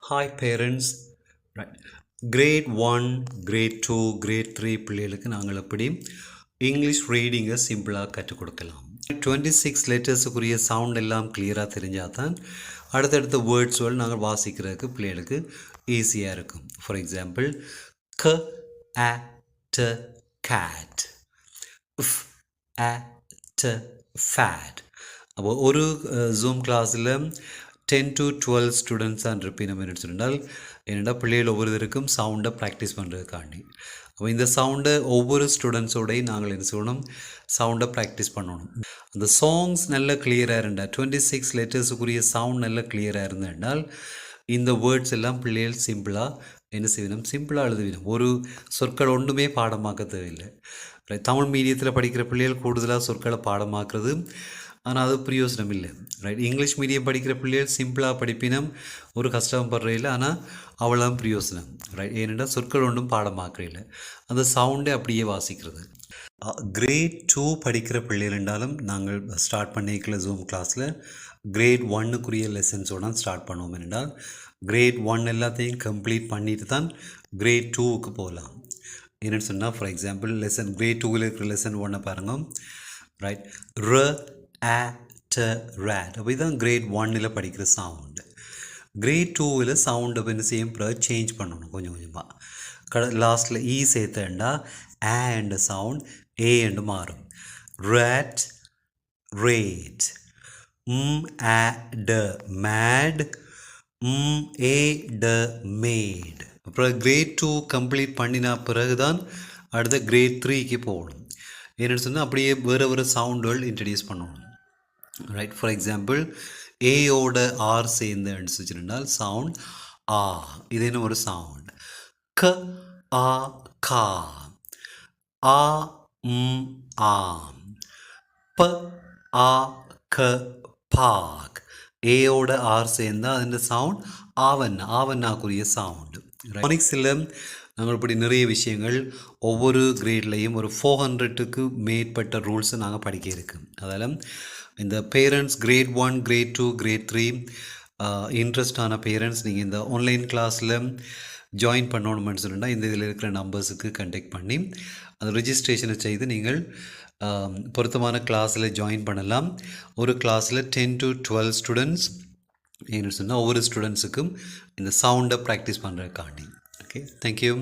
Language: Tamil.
Hi parents. Right. Grade 1, Grade 2, Grade 3 பிள்ளைகளுக்கு நாங்கள் எப்படி இங்கிலீஷ் ரீடிங்கை சிம்பிளாக கற்றுக் கொடுக்கலாம். 26 லெட்டர்ஸுக்குரிய சவுண்ட் எல்லாம் கிளியராக தெரிஞ்சால் தான் அடுத்தடுத்த வேர்ட்ஸ்கள் நாங்கள் வாசிக்கிறதுக்கு பிள்ளைகளுக்கு ஈஸியாக இருக்கும். ஃபார் எக்ஸாம்பிள் க அ ட கேட், ஃப் அ ட ஃபேட். அப்போ ஒரு ஜூம் கிளாஸில் 10 to 12 ஸ்டூடெண்ட்ஸ் தான் இருப்பினம் என்ன சொன்னால் என்னென்னா பிள்ளைகள் ஒவ்வொருத்தருக்கும் சவுண்டை ப்ராக்டிஸ் பண்ணுறதுக்காண்டி. அப்போ இந்த சவுண்டை ஒவ்வொரு ஸ்டூடெண்ட்ஸோடையும் நாங்கள் என்ன சொல்லணும், சவுண்டை ப்ராக்டிஸ் பண்ணணும். அந்த சாங்ஸ் நல்ல கிளியராக இருந்தால் 26 லெட்டர்ஸுக்குரிய சவுண்ட் நல்ல கிளியராக இருந்தால் இந்த வேர்ட்ஸ் எல்லாம் பிள்ளைகள் சிம்பிளாக என்ன செய்யணும், சிம்பிளாக எழுதுவிடும். ஒரு சொற்கள் ஒன்றுமே பாடமாக்க தேவையில்லை. தமிழ் மீடியத்தில் படிக்கிற பிள்ளைகள் கூடுதலாக சொற்களை பாடமாக்குறது, ஆனால் அது பிரயோஜனம் இல்லை. ரைட். இங்கிலீஷ் மீடியம் படிக்கிற பிள்ளைகள் சிம்பிளாக படிப்பினம், ஒரு கஷ்டப்படுற இல்லை, ஆனால் அவ்வளோ பிரயோஜனம். ரைட். ஏனென்றால் சொற்கள் ஒன்றும் பாடமாக்குறையில்லை, அந்த சவுண்டே அப்படியே வாசிக்கிறது. கிரேட் 2 படிக்கிற பிள்ளைகள் இருந்தாலும் நாங்கள் ஸ்டார்ட் பண்ணிக்கல ஜூம் கிளாஸில் கிரேட் 1க்குரிய லெசன்ஸோட ஸ்டார்ட் பண்ணுவோம். என்றால் கிரேட் 1 எல்லாத்தையும் கம்ப்ளீட் பண்ணிட்டு தான் கிரேட் 2க்கு போகலாம். என்னென்னு சொன்னால் ஃபார் எக்ஸாம்பிள் கிரேட் 2வில் இருக்கிற லெசன் 1 பாருங்கள். ரைட். ர அ ட ரேட். அப்போ இதுதான் கிரேட் 1ல் படிக்கிற சவுண்டு. கிரேட் 2வில் சவுண்டை என்ன செய்யும், சேஞ்ச் பண்ணணும் கொஞ்சம் கொஞ்சமாக. லாஸ்ட்டில் ஈ சேர்த்தேன்டா அண்ட் சவுண்ட் ஏ என்று மாறும். Rate, rate. அ ட மேட், ஏ ட மேட். அப்புறம் கிரேட் 2 கம்ப்ளீட் பண்ணின பிறகு தான் அடுத்த கிரேட் 3க்கு போகணும். என்னென்னு சொன்னால் அப்படியே வேறு வேறு சவுண்டுகள் இன்ட்ரடியூஸ் பண்ணணும். ரைட். ஃபார் எக்ஸாம்பிள் ஏயோட ஆர் சேர்ந்து அடிச்சுருந்தால் சவுண்ட் ஆ. இது என்ன ஒரு சவுண்ட். க ஆ கா, ஆ ஆம், ப ஆ க பாக். ஏயோட ஆர் சேர்ந்தால் அதிൻ്റെ சவுண்ட் ஆவண்ணா, ஆவண்ணாக்குரிய சவுண்டு. ஃபோனிக்ஸில் நாங்கள் இப்படி நிறைய விஷயங்கள் ஒவ்வொரு கிரேட்லேயும் ஒரு 400க்கு மேற்பட்ட ரூல்ஸை நாங்கள் படிக்க இருக்கு. அதில் இந்த பேரண்ட்ஸ் கிரேட் 1, கிரேட் 2, கிரேட் 3 இன்ட்ரெஸ்டான பேரண்ட்ஸ் நீங்கள் இந்த ஆன்லைன் கிளாஸில் ஜாயின் பண்ணணும்னு சொல்லிட்டால் இந்த இதில் இருக்கிற நம்பர்ஸுக்கு கண்டெக்ட் பண்ணி அந்த ரிஜிஸ்ட்ரேஷனை செய்து நீங்கள் பொருத்தமான கிளாஸில் ஜாயின் பண்ணலாம். ஒரு கிளாஸில் 10 to 12 ஸ்டூடெண்ட்ஸ் என்ன சொன்னால் ஒவ்வொரு ஸ்டூடெண்ட்ஸுக்கும் இந்த சவுண்டை ப்ராக்டிஸ் பண்ணுறதுக்காண்டி. Okay, thank you.